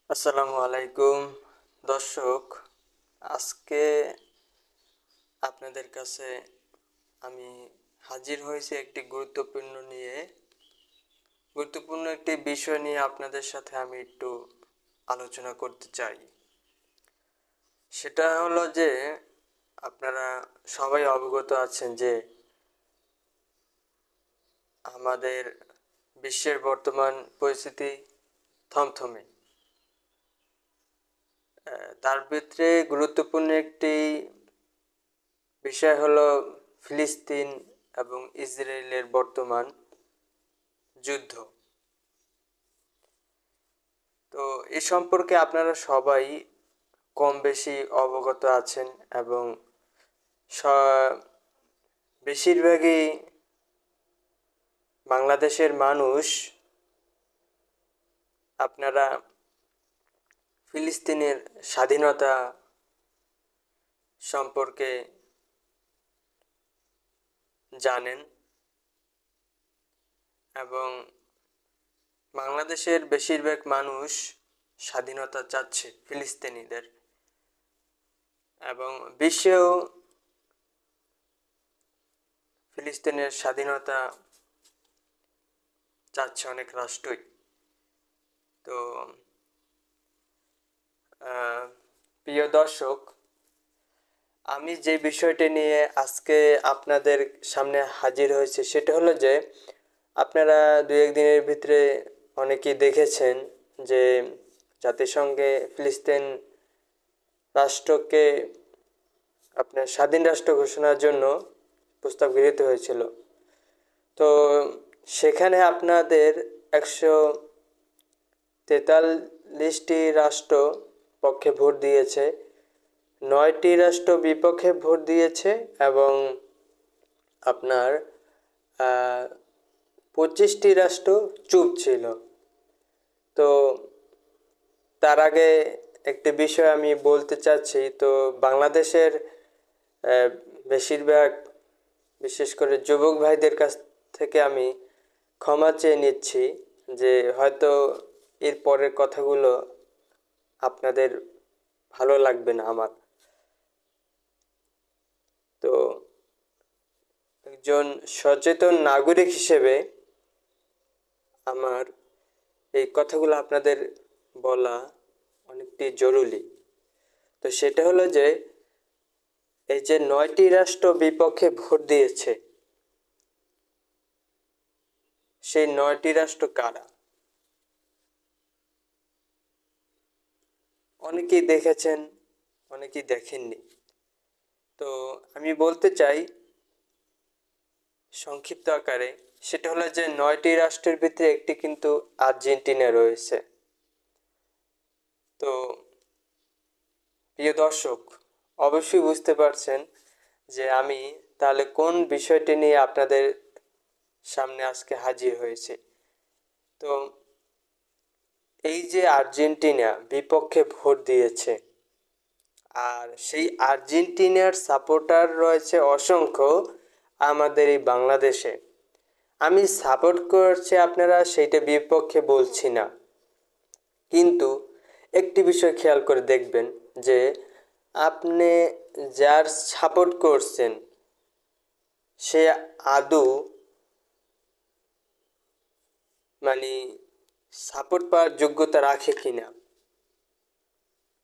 আসসালামু আলাইকুম দর্শক। আজকে আপনাদের কাছে আমি হাজির হয়েছি একটি গুরুত্বপূর্ণ একটি বিষয় নিয়ে আপনাদের সাথে আমি একটু আলোচনা করতে চাই। সেটা হলো যে আপনারা সবাই অবগত আছেন যে আমাদের বিশ্বের বর্তমান পরিস্থিতি থমথমে। তার ভিতরে গুরুত্বপূর্ণ একটি বিষয় হলো ফিলিস্তিন এবং ইসরায়েলের বর্তমান যুদ্ধ। তো এ সম্পর্কে আপনারা সবাই কম বেশি অবগত আছেন এবং বেশিরভাগই বাংলাদেশের মানুষ আপনারা ফিলিস্তিনের স্বাধীনতা সম্পর্কে জানেন এবং বাংলাদেশের বেশিরভাগ মানুষ স্বাধীনতা চাচ্ছে ফিলিস্তিনিদের, এবং বিশ্বেও ফিলিস্তিনের স্বাধীনতা চাচ্ছে অনেক রাষ্ট্রই। তো প্রিয় দর্শক, আমি যে বিষয়টি নিয়ে আজকে আপনাদের সামনে হাজির হয়েছে সেটা হলো যে আপনারা দু একদিনের ভিতরে অনেকেই দেখেছেন যে জাতিসংঘে ফিলিস্তিন রাষ্ট্রকে আপনার স্বাধীন রাষ্ট্র ঘোষণার জন্য প্রস্তাব গৃহীত হয়েছিল। তো সেখানে আপনাদের 143টি রাষ্ট্র পক্ষে ভোট দিয়েছে, 9টি রাষ্ট্র বিপক্ষে ভোট দিয়েছে এবং আপনার 25টি রাষ্ট্র চুপ ছিল। তো তার আগে একটি বিষয় আমি বলতে চাচ্ছি। তো বাংলাদেশের বেশিরভাগ, বিশেষ করে যুবক ভাইদের কাছ থেকে আমি ক্ষমা চেয়ে নিচ্ছি যে হয়তো এর পরের কথাগুলো আপনাদের ভালো লাগবে না আমার। তো একজন সচেতন নাগরিক হিসেবে আমার এই কথাগুলো আপনাদের বলা অনেকটি জরুরি। তো সেটা হলো যে এই যে 9টি রাষ্ট্র বিপক্ষে ভোট দিয়েছে, সেই 9টি রাষ্ট্র কারা? অনেকেই দেখেছেন, অনেকেই দেখেননি। তো আমি বলতে চাই সংক্ষিপ্ত আকারে, সেটা হলো যে 9টি রাষ্ট্রের ভিতরে একটি কিন্তু আর্জেন্টিনা রয়েছে। তো প্রিয় দর্শক, অবশ্যই বুঝতে পারছেন যে আমি তাহলে কোন বিষয়টি নিয়ে আপনাদের সামনে আজকে হাজির হয়েছে। তো এই যে আর্জেন্টিনা বিপক্ষে ভোট দিয়েছে, আর সেই আর্জেন্টিনার সাপোর্টার রয়েছে অসংখ্য আমাদের এই বাংলাদেশে। আমি সাপোর্ট করছি আপনারা সেইটা বিপক্ষে বলছি না, কিন্তু একটি বিষয় খেয়াল করে দেখবেন যে আপনি যার সাপোর্ট করছেন সে আদৌ মানে সাপোর্ট পাওয়ার যোগ্যতা রাখে কিনা।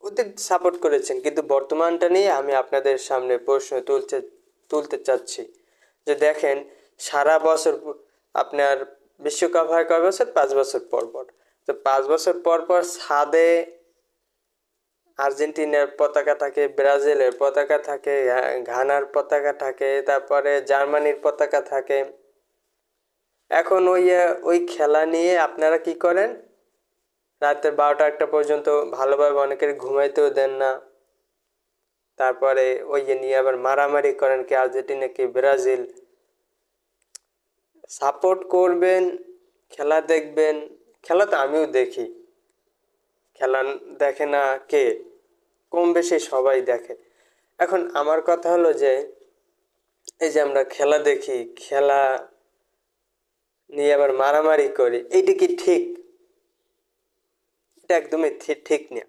ওদের সাপোর্ট করেছেন, কিন্তু বর্তমানটা নিয়ে আমি আপনাদের সামনে প্রশ্ন তুলতে চাচ্ছি যে দেখেন, সারা বছর আপনার বিশ্বকাপ হয় কয় বছর? 5 বছর পর পর। তো 5 বছর পর পর ছাদে আর্জেন্টিনার পতাকা থাকে, ব্রাজিলের পতাকা থাকে, ঘানার পতাকা থাকে, তারপরে জার্মানির পতাকা থাকে। এখন ওই খেলা নিয়ে আপনারা কি করেন? রাতের 12টা 1টা পর্যন্ত ভালোভাবে অনেকের ঘুমাইতেও দেন না। তারপরে নিয়ে আবার মারামারি করেন, কি আর্জেন্টিনা কি ব্রাজিল। সাপোর্ট করবেন, খেলা দেখবেন। খেলা তো আমিও দেখি, খেলা দেখে না কে? কম বেশি সবাই দেখে। এখন আমার কথা হলো যে এই যে আমরা খেলা দেখি, খেলা নিয়ে আবার মারামারি করি, এইটা কি ঠিক? এটা একদমই ঠিক না।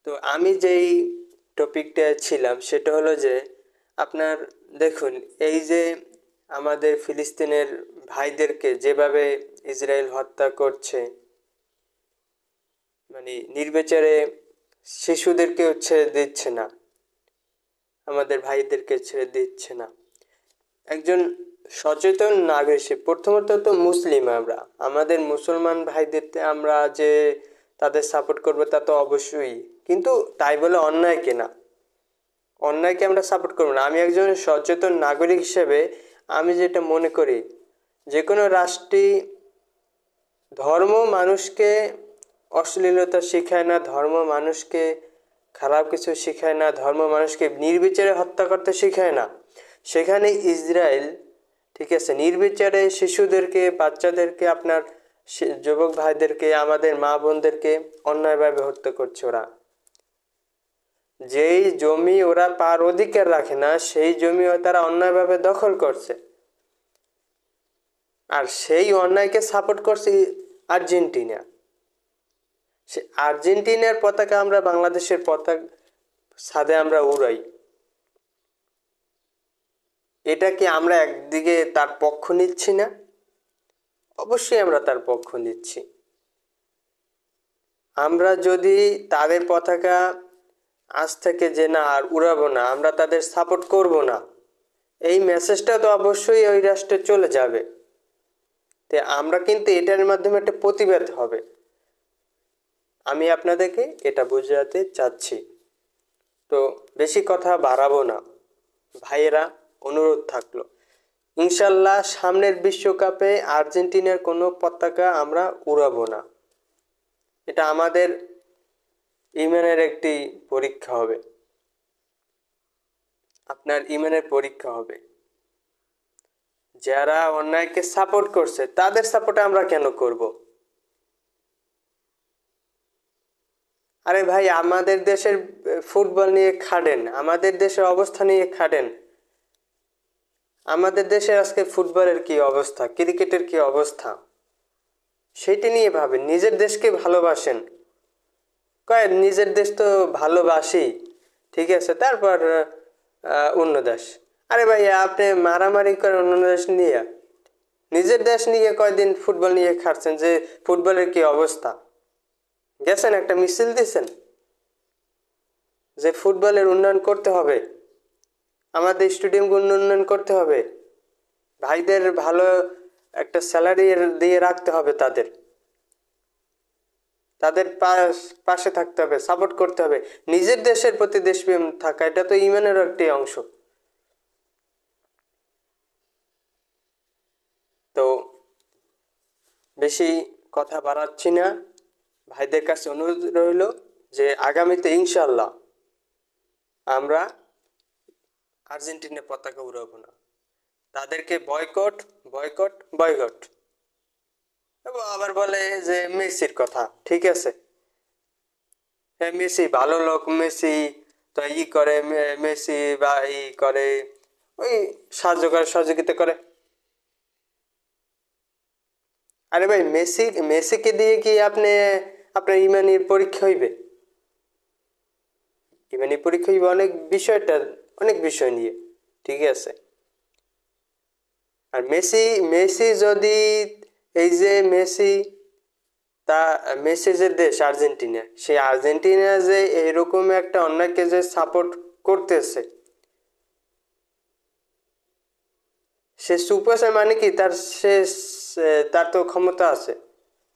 তো আমি যেই টপিকটা ছিলাম সেটা হলো যে আপনার দেখুন, এই যে আমাদের ফিলিস্তিনের ভাইদেরকে যেভাবে ইসরায়েল হত্যা করছে, মানে নির্বিচারে শিশুদেরকেও ছেড়ে দিচ্ছে না, আমাদের ভাইদেরকে ছেড়ে দিচ্ছে না। একজন সচেতন নাগরিক হিসেবে প্রথমত তো মুসলিম, আমরা আমাদের মুসলমান ভাইদের আমরা যে তাদের সাপোর্ট করবো তা তো অবশ্যই, কিন্তু তাই বলে অন্যায়কে না, অন্যায়কে আমরা সাপোর্ট করবো না। আমি একজন সচেতন নাগরিক হিসেবে আমি যেটা মনে করি, যে কোনো রাষ্ট্রই ধর্ম মানুষকে অশ্লীলতা শেখায় না, ধর্ম মানুষকে খারাপ কিছু শেখায় না, ধর্ম মানুষকে নির্বিচারে হত্যা করতে শেখায় না। সেখানে ইসরায়েল, ঠিক আছে, নির্বিচারে শিশুদেরকে, বাচ্চাদেরকে, আপনার যুবক ভাইদেরকে, আমাদের মা বোনদেরকে অন্যায়ভাবে হত্যা করছে। ওরা যেই জমি ওরা পার অধিকার রাখে না, সেই জমি তারা অন্যায়ভাবে দখল করছে, আর সেই অন্যায়কে সাপোর্ট করছে আর্জেন্টিনা। সে আর্জেন্টিনার পতাকা আমরা বাংলাদেশের পতাকা ছাদে আমরা উড়াই, এটা কি আমরা একদিকে তার পক্ষ নিচ্ছি না? অবশ্যই আমরা তার পক্ষ নিচ্ছি। আমরা যদি তাদের পতাকা আজ থেকে যে না আর উড়াবো না, আমরা তাদের সাপোর্ট করব না, এই মেসেজটা তো অবশ্যই ওই রাষ্ট্রে চলে যাবে। তে আমরা কিন্তু এটার মাধ্যমে একটা প্রতিবাদ হবে। আমি আপনাদেরকে এটা বোঝাতে চাচ্ছি। তো বেশি কথা বাড়াবো না ভাইয়েরা, অনুরোধ থাকলো, ইনশাল্লাহ সামনের বিশ্বকাপে আর্জেন্টিনার কোনো পতাকা আমরা উড়াবো না। এটা আমাদের ইমানের একটি পরীক্ষা হবে, আপনার ইমানের পরীক্ষা হবে। যারা অন্যায়কে সাপোর্ট করছে তাদের সাপোর্টে আমরা কেন করব? আরে ভাই, আমাদের দেশের ফুটবল নিয়ে খাটেন, আমাদের দেশের অবস্থা নিয়ে খাটেন। আমাদের দেশের আজকে ফুটবলের কি অবস্থা, ক্রিকেটের কি অবস্থা, সেটা নিয়ে ভাবেন। নিজের দেশকে ভালোবাসেন, কয় নিজের দেশ তো ভালোবাসি, ঠিক আছে, তারপর অন্য দেশ। আরে ভাই, আপনি মারামারি করেন অন্য দেশ নিয়ে, নিজের দেশ নিয়ে কয়দিন ফুটবল নিয়ে খাটছেন যে ফুটবলের কি অবস্থা? গেছেন একটা মিছিল দিছেন যে ফুটবলের উন্নয়ন করতে হবে, আমাদের স্টেডিয়ামগুলো উন্নয়ন করতে হবে, ভাইদের ভালো একটা স্যালারি দিয়ে রাখতে হবে, তাদের তাদের পাশে থাকতে হবে, সাপোর্ট করতে হবে। নিজের দেশের প্রতি দেশপ্রেম থাকা, এটা তো ইমানেরও একটি অংশ। তো বেশি কথা বাড়াচ্ছি না, ভাইদের কাছে অনুরোধ রইল যে আগামীতে ইনশাল্লাহ আমরা আর্জেন্টিনার পতাকা উড়াবো না, তাদেরকে বয়কট বয়কট বয়কট। এবং আবার বলে যে মেসির কথা, ঠিক আছে, হ্যাঁ মেসি ভালো লোক, মেসি তো করে, মেসি বা করে, ওই সাহায্য করে, সহযোগিতা করে। আরে ভাই, মেসিকে দিয়ে কি আপনি আপনার ইমানির পরীক্ষা হইবে? ইমানি পরীক্ষা হইবে অনেক বিষয়টা, অনেক বিষয় নিয়ে, ঠিক আছে। আর মেসি মেসি যদি, এই যে মেসি, তা মেসি যে দেশ আর্জেন্টিনা, সেই আর্জেন্টিনা যে এরকম একটা অন্যায়কে যে সাপোর্ট করতেছে, সে সুপারস্টার মানে কি তার, সে তার তো ক্ষমতা আছে,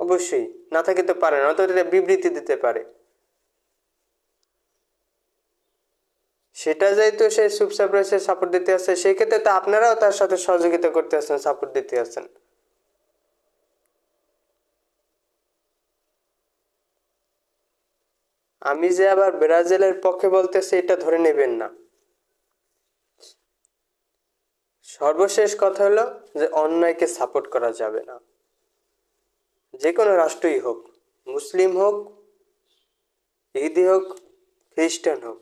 অবশ্যই, না থাকে তো পারে না, তো এটা বিবৃতি দিতে পারে। সেটা যেহেতু সে চুপচাপ রয়েছে, সাপোর্ট দিতে আসছে, সেই ক্ষেত্রে তো আপনারাও তার সাথে সহযোগিতা করতে আসছেন, সাপোর্ট দিতে আসছেন। আমি যে আবার ব্রাজিলের পক্ষে বলতেছি এটা ধরে নেবেন না। সর্বশেষ কথা হলো যে অন্যায়কে সাপোর্ট করা যাবে না, যে কোনো রাষ্ট্রই হোক, মুসলিম হোক, ইহুদি হোক, খ্রিস্টান হোক,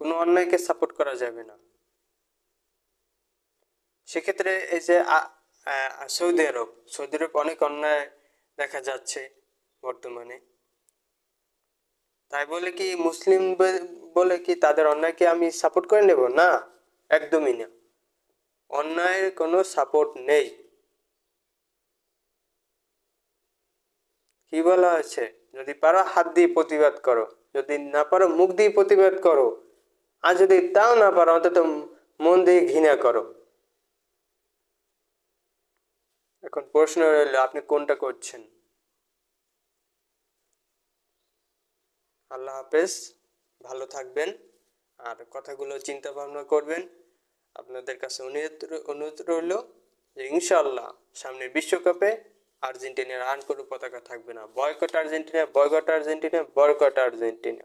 কোনো অন্যায়কে সাপোর্ট করা যাবে না। সেক্ষেত্রে এই যে সৌদি আরব অনেক অন্যায় দেখা যাচ্ছে বর্তমানে। তাই বলে কি মুসলিম বলে কি তাদের অন্যায়কে আমি সাপোর্ট করে নেব? না, একদমই না। অন্যায়ের কোনো সাপোর্ট নেই। কি বলা হয়েছে? যদি পারো হাত দিয়ে প্রতিবাদ করো, যদি না পারো মুখ দিয়ে প্রতিবাদ করো, আর যদি তাও না পারো অন্তত মন দিয়ে ঘৃণা করো। এখন প্রশ্ন রইল আপনি কোনটা করছেন। আল্লাহ হাফেজ, ভালো থাকবেন, আর কথাগুলো চিন্তা ভাবনা করবেন। আপনাদের কাছে অনুরোধ রইল যে ইনশাআল্লাহ সামনের বিশ্বকাপে আর্জেন্টিনার আর কোনো পতাকা থাকবে না। Boycott Argentina, boycott Argentina, boycott Argentina.